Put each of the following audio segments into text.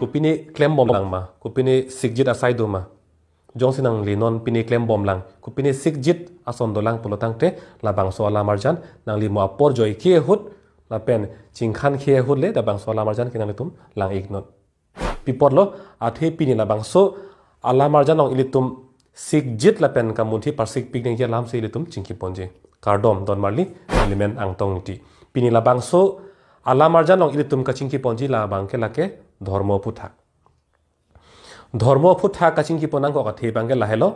kupini claim bom lang ma kupini sigjit asai do ma jong sinang linon pini claim bom lang kupini sigjit ason do lang pulotang te labang so ala marjan nang li mo apor joy khie hut la pen chingkhan khie hut le da bang so ala marjan kinang litum lang ignot pipot lo athe pini labang so ala marjan ong ilitum sigjit la pen kamunthi parsik pikning je lam se ilitum chingki ponje kardom don marli element angtong ti pini labang so ala marjan ong ilitum kachingki ponji la bangke lake dharma phutha kachingki ponang ko kathe bangke la hello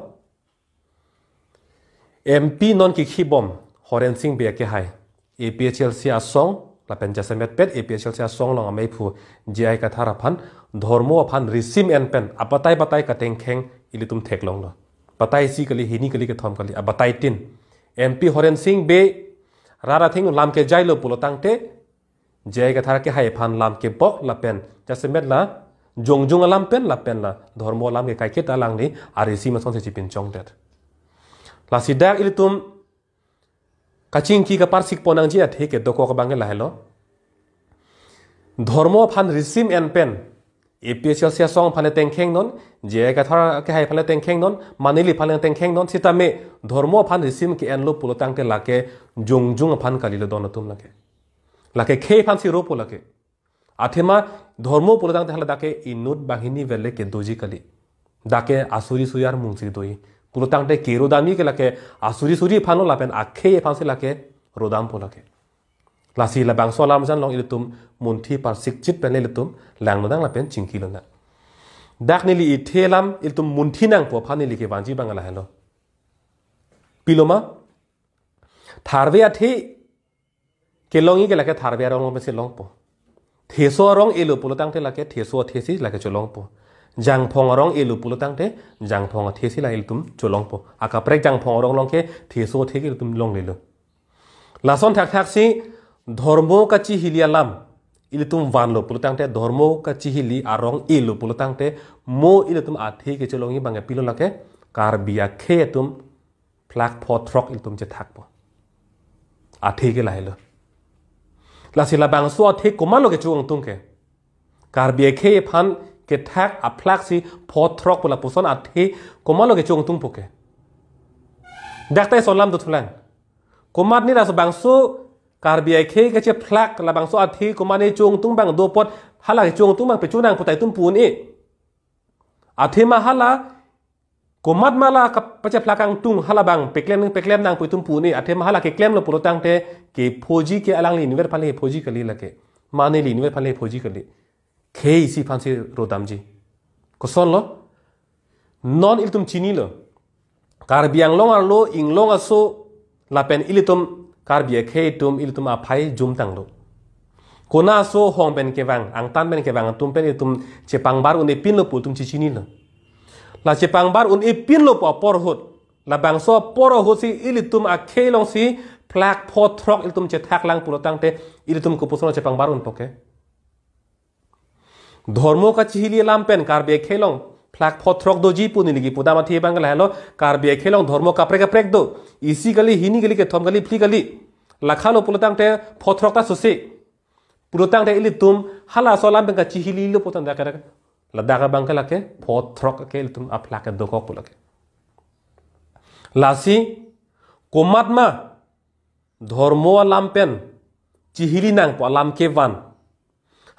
MP non ki khibom horen sing be ke hai APHLC asong la pen jasemet pet APHLC asong long amei phu GI ka thara phan dharma phan risim en pen apatai batai ka tengkheng ilitum thek long lo batai si kali hini kali ke thom kali abatai tin MP horen sing be rara thing lam ke jailo pulotang te जय का थारा के हाय फान लाम के बक लापेन जैसे मेट ला जोंग लाम पेन लापेन ला धर्मो लाम के काइके तालांग नि आरसी मसन से चिपिन चोंग देत ला सिदा इलितुम काचिंग की का पारसिक पोनांग जी अथे के दको का बांगे लाहेलो धर्मो फान रिसिम एन पेन एपीएचएल से सॉन्ग फाने टेंखेंग नोन जय का थारा के हाय फाने टेंखेंग नोन मानिली फाने टेंखेंग नोन सिता में धर्मो फान रिसिम के एन लो पुलोतांग के लाके जोंग फान कालिलो दोन तुम लाके लाके खे फांसी रोपो लाके आथेमा धर्मो पुलदांग तहला दाके इनुट बाहिनी वेले के दोजी कली दाके आसुरी सुयार मुंगसी दोई पुलतांग ते केरो दामी के लाके आसुरी सुरी फानो लापेन आखे फांसी लाके रोदाम पो लाके लासी ला बांगसो लामजान लोंग इलुतुम मुंथी पार सिकचित पेन इलुतुम लांगनोदांग लापेन चिंकी लोना दाकनिली इथेलाम इलुतुम मुंथी नांग पो फानिली के बांजी बांगला हेलो पिलोमा थारवे आथे केलोंगी के लाके थारबे रंग में से लोंग पो थेसो रंग एलु पुलतांग ते लाके थेसो थेसी लाके चलोंग पो जांगफोंग रंग एलु पुलतांग ते जांगफोंग थेसी ला इलुतुम चलोंग पो आका प्रेक जांगफोंग रंग लोंग के थेसो थेके इलुतुम लोंग लेलो लासन थाक थाक सी धर्मो काची हिलिया लाम इलुतुम वानलो पुलतांग ते धर्मो काची हिली आरंग एलु पुलतांग ते मो इलुतुम आथे के चलोंगी बांगे पिलो लाके कारबिया खे तुम फ्लैग फोथ्रक इलुतुम जे थाक पो आथे के लाहेलो लासिला बांगसो थे कोमालो के चुंग तुंग के कारबिए खे फान के थैक अफ्लाक सी फोथ्रक पुला पुसन आथे कोमालो के चुंग तुंग पोके daktai solam dutulan komat ni raso bangso कारबिए खे के चे फ्लैक ला बांगसो आथे कोमाने चुंग तुंग बांग दो पट हाला के चुंग तुंग बांग पे चुनांग पुताई तुम पुनी आथे मा हाला कोमात माला पचे फ्लाकांग तुंग हाला बांग पेक्लेम नांग पुतुम पुनी आथे मा हाला के क्लेम लो पुरोतांग ते के फौजी के अलांग ली निवेर फाले फौजी कली लके माने ली निवेर फाले फौजी कली खे इसी फांसी रोदाम जी कोसन लो नॉन इलतुम चीनी लो कारबियांग लोंग आर लो इंगलोंग असो लापेन इलितुम कारबिया खे तुम इलितुम आफाई जुम तांग लो कोना सो होंग पेन के वांग आंगतान पेन के वांग तुम पेन इलितुम चेपांगबार उन्हें पिन लो पुतुम चीनी लो ला चेपांगबार उन्हें पिन लो पर होत ला बांगसो पर होसी इलितुम आखे लोंग सी फ्लैग फोथ्रक इलितुम चे थाक लांग पुरोतांग ते इलितुम को पुसनो चेपांगबार उन पोके धर्मो का चिहिली लाम पेन कारबिया खे लोंग फ्लैग फोथ्रक दो जी पुनी लिगी पुदा माथी बांगला हेलो कारबिया खे लोंग धर्मो का प्रेक दो इसी गली हिनी गली के थम गली फ्ली गली लाखा लो पुरोतांग ते फोथ्रक ता सुसे पुरोतांग ते इलितुम हाला सोलाम पेन का चिहिली लो पुतन दा करे लदागा बांगला के फोथ्रक के इलितुम अफ्लाक दो को पुलके लासी कोमात्मा धर्मो लाम पेन चिहिली नांग पो लाम के वान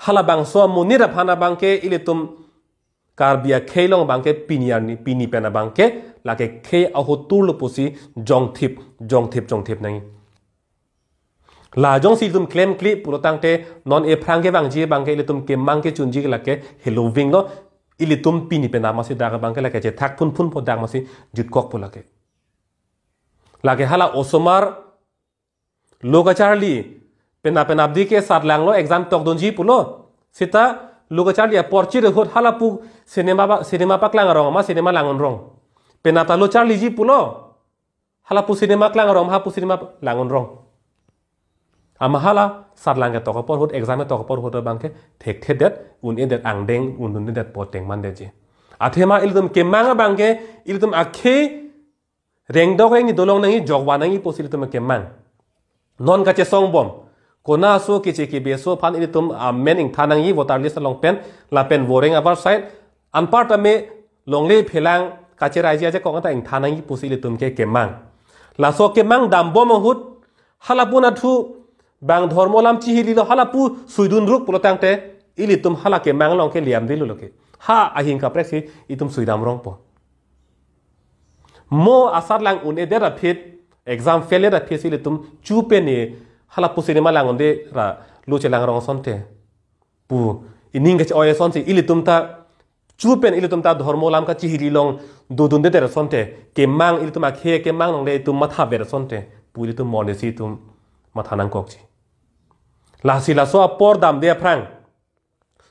हाला बांगसो मुनिरा फाना बांके इलितुम कारबिया खेलोंग बांके पिनियानी पिनी पेना बांके लाके खे अहो तुल पुसी जोंगथिप नहीं लाजों सी तुम क्लेम क्लिप पुरोतांग ते नॉन ए फ्रांगे बांगजी बांके इलितुम के मांगे चुनजी लाके हेलोविंग लो इलितुम पिनी पेना मासी दागा बांके लाके जे थाक फुन फो दाग मासी जितकोक पुलाके लाके हाला ओसोमार लोगाचारली पेना पेनाब्दी के साथ लांगलो एग्जाम तक दोंजी पुलो सिता लोगाचारली पर्ची रेहोत हाला पु सिनेमा पाक लांग रंग मा सिनेमा लांगन रंग पेना तालो चारली जी पुलो हाला पु सिनेमा लांग रंग हा पु सिनेमा लांगन रंग आमा हाला साथ लांगे तक पर होत एग्जाम तक पर होत बांके थेक थे देत उन ए देत आंगदेंग उन देत पोटेंग मान दे जी आथेमा इलदम के मांगा बांके इलदम आखे रेंग दो नि दोलोंग नहीं जगवा नहीं पोसिल तुम के मांग नॉन का चे सोंग बम kona so ki beso phan ilitum men ing thanang yi voter list long pen la pen voting avar side an part ame longle phelang kacherai ji aje ko ngata ing thanang yi pusi ilitum ke kemang la so kemang dam bom hut halapuna thu bang dhormolam chi hililo halapu suidun ruk pulotang te ilitum hala kemang long ke liam dilu loke ha ahin ka preksi itum suidam rong po mo asar lang une dera phit exam failure phit ilitum chupe ni hala pusini malang onde ra luche lang rong sonte pu ining ke oye sonte ilitum ta chupen ilitum ta dhormolam ka chihili long dudun de der sonte kemang ilitum akhe kemang long le tum matha ber sonte pu ilitum monesi tum mathanang kokchi la sila so por dam de prang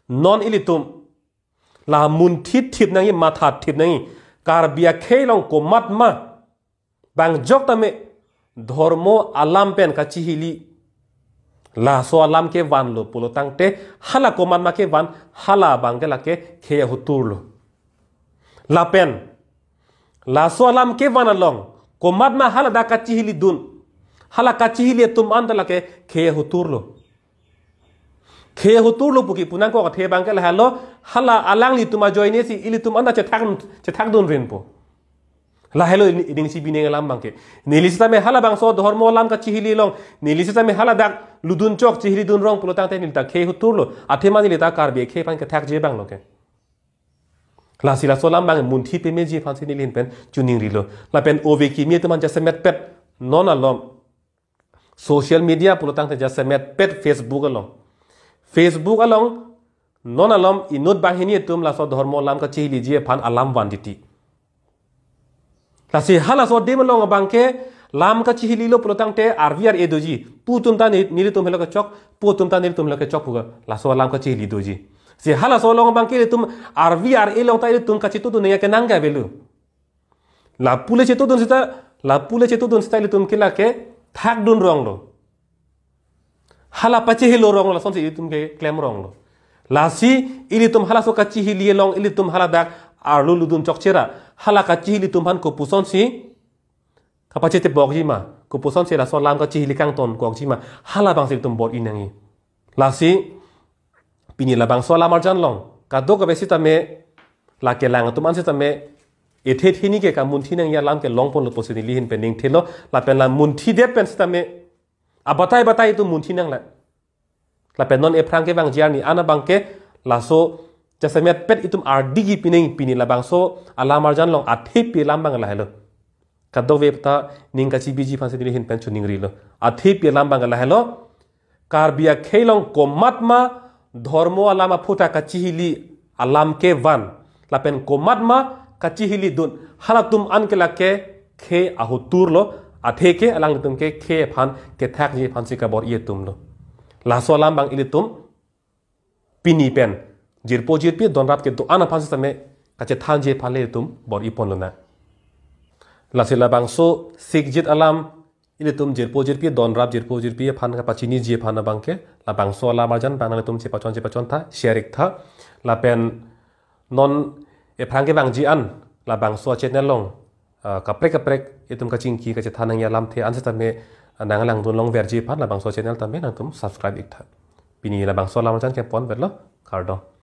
non ilitum la mun thit thip nangi matha thip nangi kar bia khelong ko matma bang jok tame dhormo alam pen ka chihili la so alam ke van lo pulotang te hala ko matma ke van hala bangela ke kheya hutur lo la pen la so alam ke van along ko matma hala da ka chihili dun hala ka chihili tum andala ke kheya hutur lo khe hutur lu puki punang ko the bangkel halo hala alang li tuma joine si ili tum anda che thak dun rin po la helo iding si bine lam bangke nilisita me hala bang so dhormo lam ka chihili long nilisita me hala dak ludun chok chihili dun rong pulotang te nilta khe hutur lu athe mani lita kar be khe pan ke thak je bang loke la sila so lam bang mun thi pe me ji phan si nilin pen chuning rilo la pen ove ki mi tuman jasemet pet non alom social media pulotang te jasemet pet facebook along Facebook along non alom inut bahini tum la so dhormo lam ka chihili je phan alam vanditi la si hala so dem long bangke lam ka chihili lo protang te RVR edoji pu tum ta nili tum helo ka chok pu tum ta nili tum helo ka chok puga la so lam ka chihili doji si hala so long bangke tum RVR e long ta tum ka chitu tu ne ke nanga belu la pule chitu dun sita tum kila ke thak dun rong lo hala pache hilo rong la sonsi ilitum ke claim rong lo lasi ilitum hala so kachi hili long ilitum hala dak arlu ludun chokchera hala kachi ilitum han ko puson si kapache te bogji ma ko puson se la so lam kachi hili kang ton gogji ma hala bang ilitum bot inangi lasi pini la bang so la marjan long ka do ka besita me la ke lang tum an se me ethe thini ke ka mun thinang ya lam ke long pon lo posini lihin pening thelo la pen la mun thi de pen sita me abatai itu munti nang la penon e prang ke bang jiar ni ana bang ke la so jasemet pet itum ardigi pini la bang so ala marjan long athi pi lam bang la helo kaddo webta ning ka chi biji phanse dili hin pen chuning ri lo athi pi lam bang la helo karbia khelong komatma dhormo alama phuta ka chihili alam ke van la pen komatma ka chihili dun halatum an ke la ke khe ahutur lo athe ke alang tum ke khe phan ke thak ji phan si ka bor ye tum lo la so lam bang ilitum pini pen jirpo jirpi don rap ke to ana phan sa me ka che than je phan le tum bor ipon lo na la sila bang so sigjit alam ilitum jirpo jirpi don rap jirpo jirpi phan ka pachini je phan bang ke la bang so la marjan bang le tum che pachon tha sharik tha la pen non e phang ke bang ji an la bang so channel long kaprek itum kacing ki ka cethanang ya lam the an se tame nang lang dun long verji phan la bang so channel tame nang tum subscribe ik tha pini la bang so lam chan ke pon verlo kardo